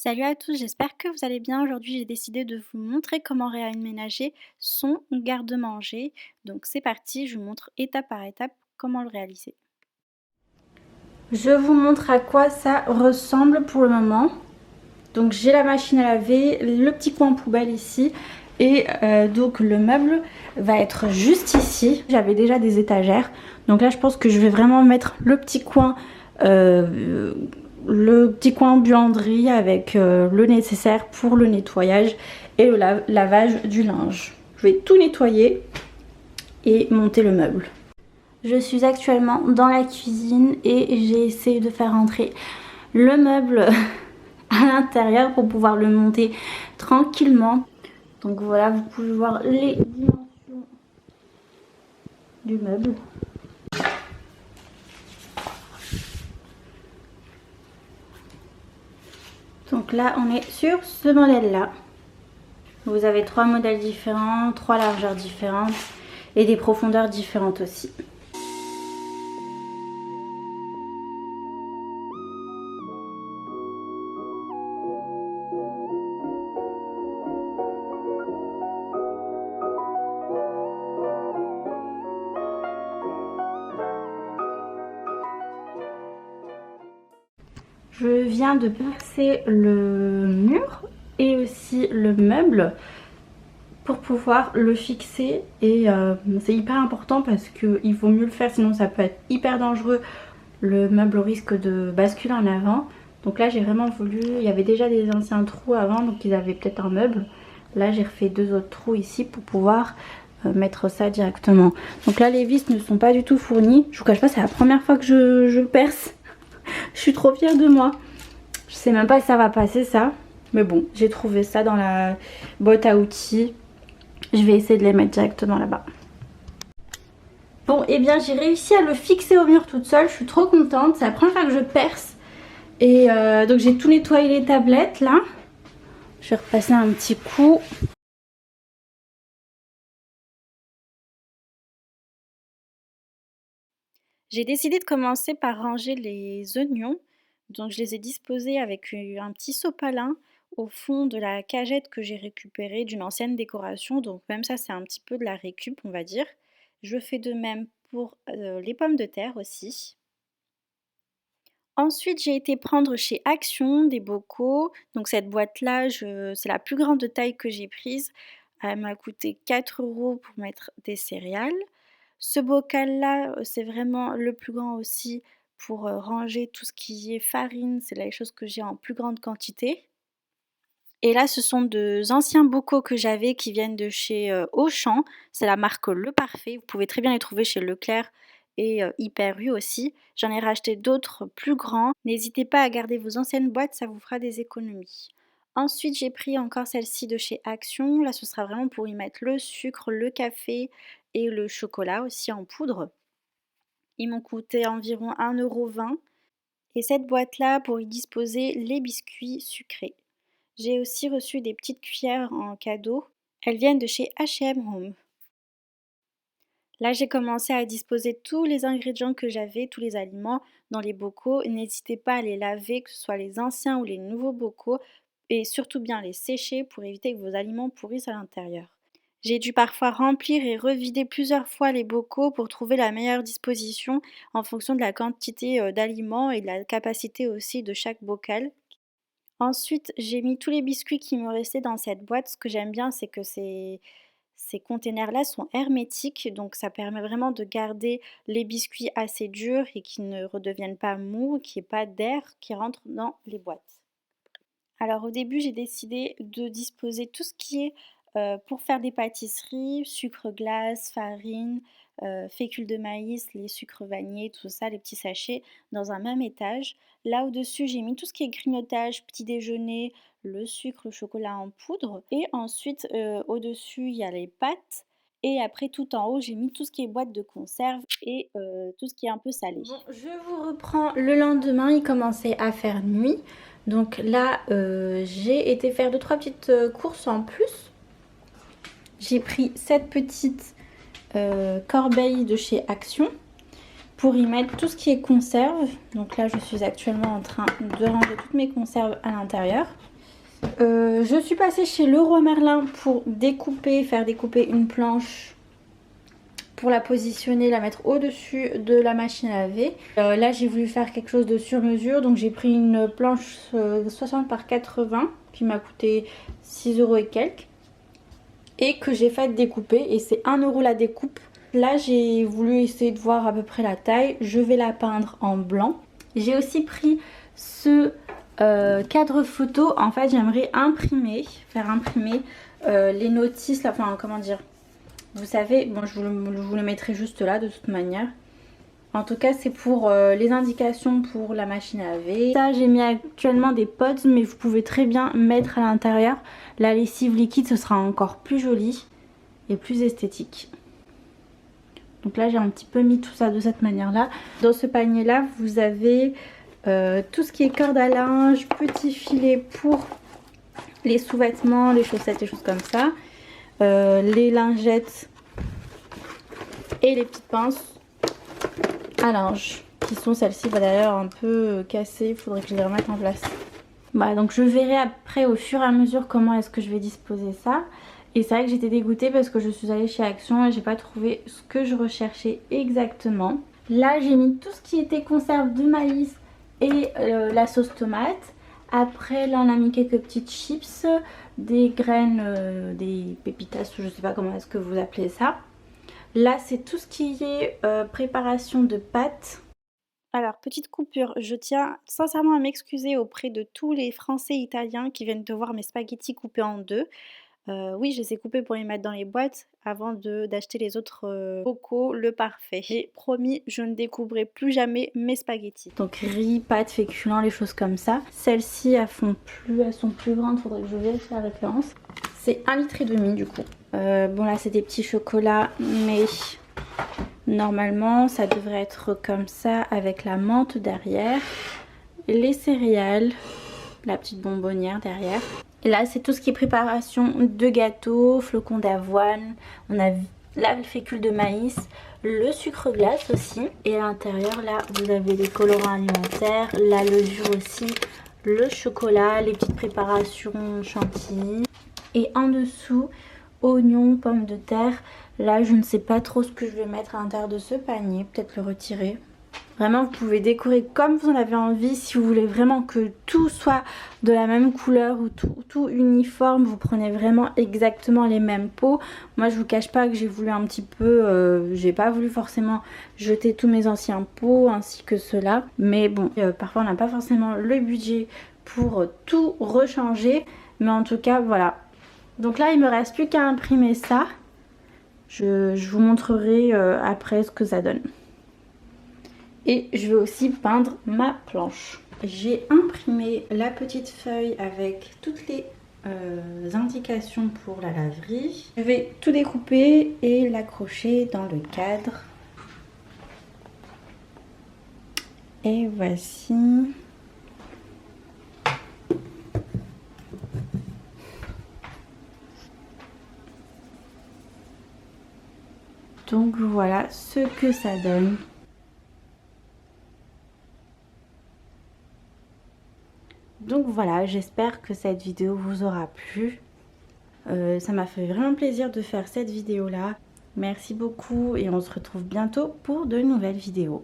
Salut à tous, j'espère que vous allez bien. Aujourd'hui, j'ai décidé de vous montrer comment réaménager son garde-manger. Donc c'est parti, je vous montre étape par étape comment le réaliser. Je vous montre à quoi ça ressemble pour le moment. Donc j'ai la machine à laver, le petit coin poubelle ici et donc le meuble va être juste ici. J'avais déjà des étagères, donc là je pense que je vais vraiment mettre le petit coin buanderie avec le nécessaire pour le nettoyage et le lavage du linge. Je vais tout nettoyer et monter le meuble. Je suis actuellement dans la cuisine et j'ai essayé de faire entrer le meuble à l'intérieur pour pouvoir le monter tranquillement. Donc voilà, vous pouvez voir les dimensions du meuble. Donc là, on est sur ce modèle-là. Vous avez 3 modèles différents, 3 largeurs différentes et des profondeurs différentes aussi. Je viens de percer le mur et aussi le meuble pour pouvoir le fixer et c'est hyper important parce qu'il vaut mieux le faire, sinon ça peut être hyper dangereux. Le meuble risque de basculer en avant. Donc là j'ai vraiment voulu, il y avait déjà des anciens trous avant, donc ils avaient peut-être un meuble. Là j'ai refait 2 autres trous ici pour pouvoir mettre ça directement. Donc là les vis ne sont pas du tout fournies. Je vous cache pas, c'est la première fois que je perce. Je suis trop fière de moi. Je sais même pas si ça va passer ça. Mais bon, j'ai trouvé ça dans la boîte à outils. Je vais essayer de les mettre directement là-bas. Bon, et bien j'ai réussi à le fixer au mur toute seule. Je suis trop contente. C'est la première fois que je perce. Et donc j'ai tout nettoyé les tablettes là. Je vais repasser un petit coup. J'ai décidé de commencer par ranger les oignons. Donc je les ai disposés avec un petit sopalin au fond de la cagette que j'ai récupérée d'une ancienne décoration. Donc même ça c'est un petit peu de la récup on va dire. Je fais de même pour les pommes de terre aussi. Ensuite j'ai été prendre chez Action des bocaux. Donc cette boîte là c'est la plus grande taille que j'ai prise. Elle m'a coûté 4 € pour mettre des céréales. Ce bocal-là, c'est vraiment le plus grand aussi pour, ranger tout ce qui est farine, c'est les choses que j'ai en plus grande quantité. Et là, ce sont de anciens bocaux que j'avais qui viennent de chez, Auchan. C'est la marque Le Parfait. Vous pouvez très bien les trouver chez Leclerc et Hyper U aussi. J'en ai racheté d'autres plus grands. N'hésitez pas à garder vos anciennes boîtes, ça vous fera des économies. Ensuite, j'ai pris encore celle-ci de chez Action. Là, ce sera vraiment pour y mettre le sucre, le café et le chocolat aussi en poudre. Ils m'ont coûté environ 1,20 € et cette boîte-là pour y disposer les biscuits sucrés. J'ai aussi reçu des petites cuillères en cadeau. Elles viennent de chez H&M Home. Là, j'ai commencé à disposer tous les ingrédients que j'avais, tous les aliments dans les bocaux. N'hésitez pas à les laver, que ce soit les anciens ou les nouveaux bocaux, et surtout bien les sécher pour éviter que vos aliments pourrissent à l'intérieur. J'ai dû parfois remplir et revider plusieurs fois les bocaux pour trouver la meilleure disposition en fonction de la quantité d'aliments et de la capacité aussi de chaque bocal. Ensuite, j'ai mis tous les biscuits qui me restaient dans cette boîte. Ce que j'aime bien, c'est que ces containers-là sont hermétiques, donc ça permet vraiment de garder les biscuits assez durs et qu'ils ne redeviennent pas mous, qu'il n'y ait pas d'air qui rentre dans les boîtes. Alors au début, j'ai décidé de disposer tout ce qui est pour faire des pâtisseries, sucre glace, farine, fécule de maïs, les sucres vanillés, tout ça, les petits sachets, dans un même étage. Là au-dessus, j'ai mis tout ce qui est grignotage, petit déjeuner, le sucre, le chocolat en poudre. Et ensuite, au-dessus, il y a les pâtes. Et après, tout en haut, j'ai mis tout ce qui est boîte de conserve et tout ce qui est un peu salé. Bon, je vous reprends le lendemain, il commençait à faire nuit. Donc là, j'ai été faire 2-3 petites courses en plus. J'ai pris cette petite corbeille de chez Action. pour y mettre tout ce qui est conserve. Donc là, je suis actuellement en train de ranger toutes mes conserves à l'intérieur. Je suis passée chez Leroy Merlin pour faire découper une planche pour la positionner, la mettre au-dessus de la machine à laver. Là, j'ai voulu faire quelque chose de sur mesure, donc j'ai pris une planche 60 par 80 qui m'a coûté 6 € et quelques et que j'ai fait découper, et c'est 1 € la découpe. Là, j'ai voulu essayer de voir à peu près la taille. Je vais la peindre en blanc. J'ai aussi pris ce cadre photo. En fait, j'aimerais faire imprimer les notices, là, enfin comment dire, vous savez, bon, je vous le mettrai juste là de toute manière. En tout cas, c'est pour les indications pour la machine à laver. Ça, j'ai mis actuellement des pods, mais vous pouvez très bien mettre à l'intérieur la lessive liquide, ce sera encore plus joli et plus esthétique. Donc là, j'ai un petit peu mis tout ça de cette manière-là. Dans ce panier-là, vous avez tout ce qui est corde à linge, petits filets pour les sous-vêtements, les chaussettes, les choses comme ça. Les lingettes et les petites pinces à linge qui sont celles-ci d'ailleurs un peu cassées, il faudrait que je les remette en place. Voilà, donc je verrai après au fur et à mesure comment est-ce que je vais disposer ça. Et c'est vrai que j'étais dégoûtée parce que je suis allée chez Action et j'ai pas trouvé ce que je recherchais exactement. Là, j'ai mis tout ce qui était conserve de maïs et la sauce tomate. Après, là, on a mis quelques petites chips, des graines, des pépitas, je sais pas comment est-ce que vous appelez ça. Là, c'est tout ce qui est préparation de pâtes. Alors, petite coupure, je tiens sincèrement à m'excuser auprès de tous les Français et Italiens qui viennent de voir mes spaghettis coupés en deux. Oui, je les ai coupés pour les mettre dans les boîtes avant d'acheter les autres bocaux, le parfait. Et promis, je ne découvrirai plus jamais mes spaghettis. Donc riz, pâtes, féculents, les choses comme ça. Celles-ci, elles sont plus grandes, faudrait que je vérifie la référence. C'est 1,5 litre du coup. Bon là, c'est des petits chocolats, mais normalement, ça devrait être comme ça avec la menthe derrière. Les céréales, la petite bonbonnière derrière. Et là, c'est tout ce qui est préparation de gâteaux, flocons d'avoine. On a la fécule de maïs, le sucre glace aussi. Et à l'intérieur, là, vous avez les colorants alimentaires, la levure aussi, le chocolat, les petites préparations chantilly. Et en dessous, oignons, pommes de terre. Là, je ne sais pas trop ce que je vais mettre à l'intérieur de ce panier. Peut-être le retirer. Vraiment, vous pouvez décorer comme vous en avez envie. Si vous voulez vraiment que tout soit de la même couleur ou tout uniforme, vous prenez vraiment exactement les mêmes pots. Moi, je vous cache pas que j'ai voulu un petit peu... j'ai pas voulu forcément jeter tous mes anciens pots ainsi que ceux-là. Mais bon, parfois on n'a pas forcément le budget pour tout rechanger. Mais en tout cas, voilà. Donc là, il me reste plus qu'à imprimer ça. Je vous montrerai après ce que ça donne. Et je vais aussi peindre ma planche. J'ai imprimé la petite feuille avec toutes les indications pour la laverie. Je vais tout découper et l'accrocher dans le cadre. Et voici. Donc voilà ce que ça donne. Donc voilà, j'espère que cette vidéo vous aura plu. Ça m'a fait vraiment plaisir de faire cette vidéo là. Merci beaucoup et on se retrouve bientôt pour de nouvelles vidéos.